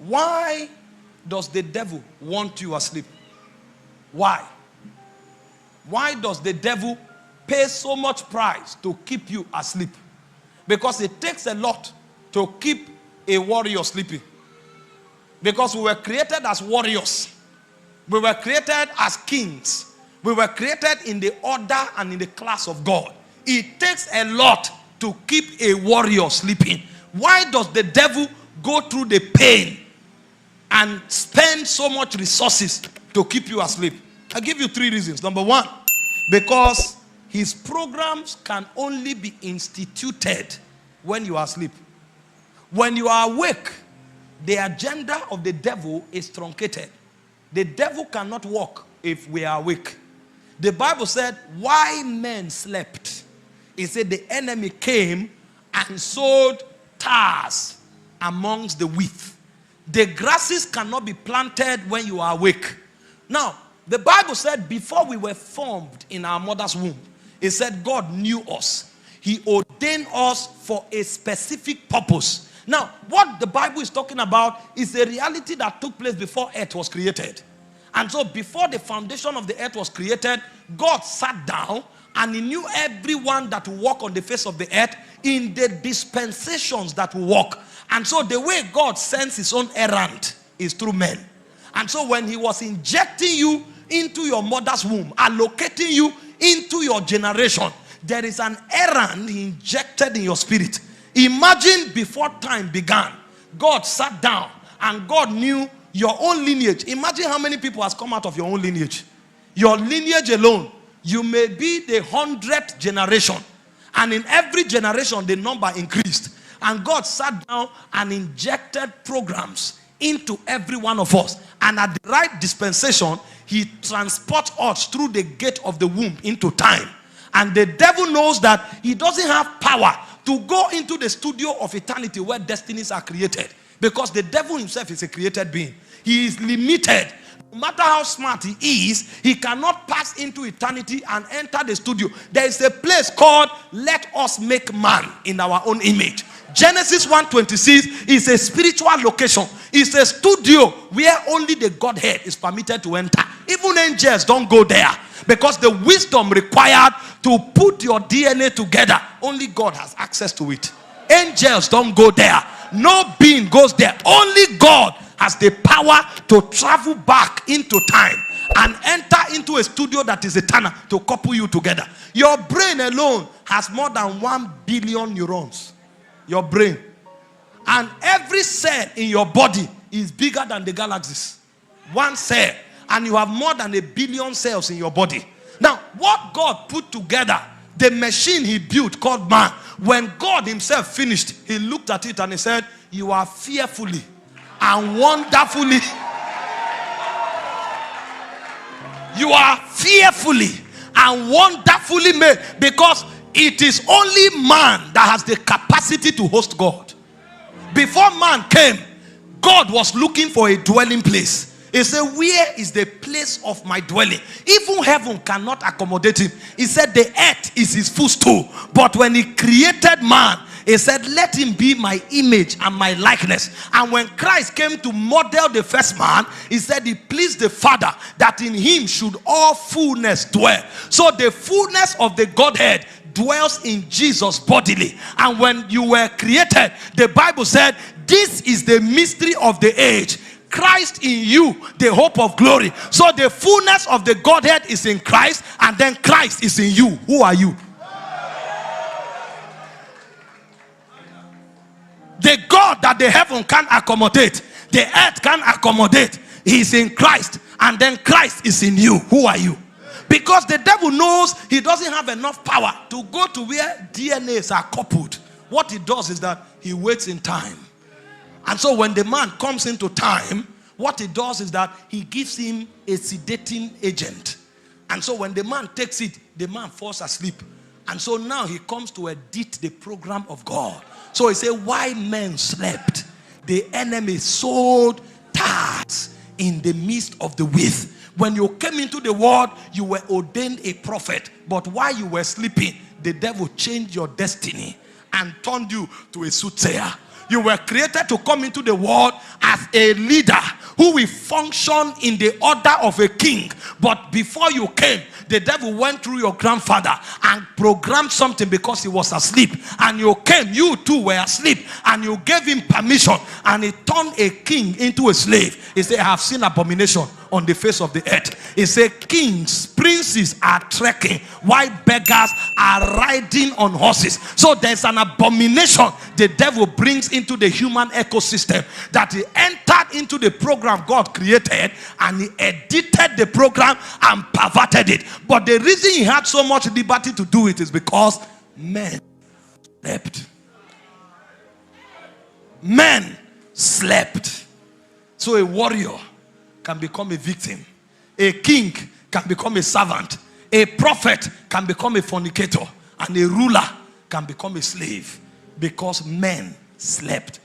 Why does the devil want you asleep? Why? Why does the devil pay so much price to keep you asleep? Because it takes a lot to keep a warrior sleeping. Because we were created as warriors. We were created as kings. We were created in the order and in the class of God. It takes a lot to keep a warrior sleeping. Why does the devil go through the pain and spend so much resources to keep you asleep? I'll give you 3 reasons. Number 1, because his programs can only be instituted when you are asleep. When you are awake, the agenda of the devil is truncated. The devil cannot work if we are awake. The Bible said, why men slept, it said the enemy came and sowed tares amongst the wheat. The grasses cannot be planted when you are awake. Now, the Bible said before we were formed in our mother's womb, it said God knew us. He ordained us for a specific purpose. Now, what the Bible is talking about is a reality that took place before earth was created. And so before the foundation of the earth was created, God sat down and he knew everyone that will walk on the face of the earth in the dispensations that will walk. And so the way God sends his own errand is through men. And so when he was injecting you into your mother's womb, allocating you into your generation, there is an errand he injected in your spirit. Imagine before time began, God sat down and God knew your own lineage. Imagine how many people has come out of your own lineage. Your lineage alone, you may be the 100th generation. And in every generation, the number increased. And God sat down and injected programs into every one of us. And at the right dispensation, he transports us through the gate of the womb into time. And the devil knows that he doesn't have power to go into the studio of eternity where destinies are created. Because the devil himself is a created being. He is limited. No matter how smart he is, he cannot pass into eternity and enter the studio. There is a place called let us make man in our own image. Genesis 1:26 is a spiritual location. It's a studio where only the Godhead is permitted to enter. Even angels don't go there. Because the wisdom required to put your DNA together, only God has access to it. Angels don't go there. No being goes there. Only God has the power to travel back into time and enter into a studio that is eternal to couple you together. Your brain alone has more than 1 billion neurons. Your brain. And every cell in your body is bigger than the galaxies. One cell. And you have more than 1 billion cells in your body. Now, what God put together, the machine he built called man, when God himself finished, he looked at it and he said, you are fearfully and wonderfully. You are fearfully and wonderfully made, because it is only man that has the capacity to host God. Before man came, God was looking for a dwelling place. He said, where is the place of my dwelling? Even heaven cannot accommodate him. He said the earth is his footstool. But when he created man, he said, let him be my image and my likeness. And when Christ came to model the first man, he said he pleased the Father that in him should all fullness dwell. So the fullness of the Godhead dwells in Jesus bodily. And when you were created, the Bible said, this is the mystery of the age. Christ in you, the hope of glory. So the fullness of the Godhead is in Christ, and then Christ is in you. Who are you? The God that the heaven can accommodate, the earth can accommodate, he is in Christ, and then Christ is in you. Who are you? Because the devil knows he doesn't have enough power to go to where DNAs are coupled. What he does is that he waits in time. And so when the man comes into time, what he does is that he gives him a sedating agent. And so when the man takes it, the man falls asleep. And so now he comes to edit the program of God. So he said, why men slept, the enemy sowed tares in the midst of the wheat. When you came into the world, you were ordained a prophet. But while you were sleeping, the devil changed your destiny and turned you to a soothsayer. You were created to come into the world as a leader who will function in the order of a king. But before you came, the devil went through your grandfather and programmed something because he was asleep. And you came, you too were asleep, and you gave him permission, and he turned a king into a slave. He said, I have seen abomination on the face of the earth. He said, kings, princes are trekking, while beggars are riding on horses. So there's an abomination the devil brings into the human ecosystem, that he entered into the program God created, and he edited the program and perverted it. But the reason he had so much liberty to do it is because men slept. Men slept. So a warrior can become a victim. A king can become a servant. A prophet can become a fornicator. And a ruler can become a slave, because men slept.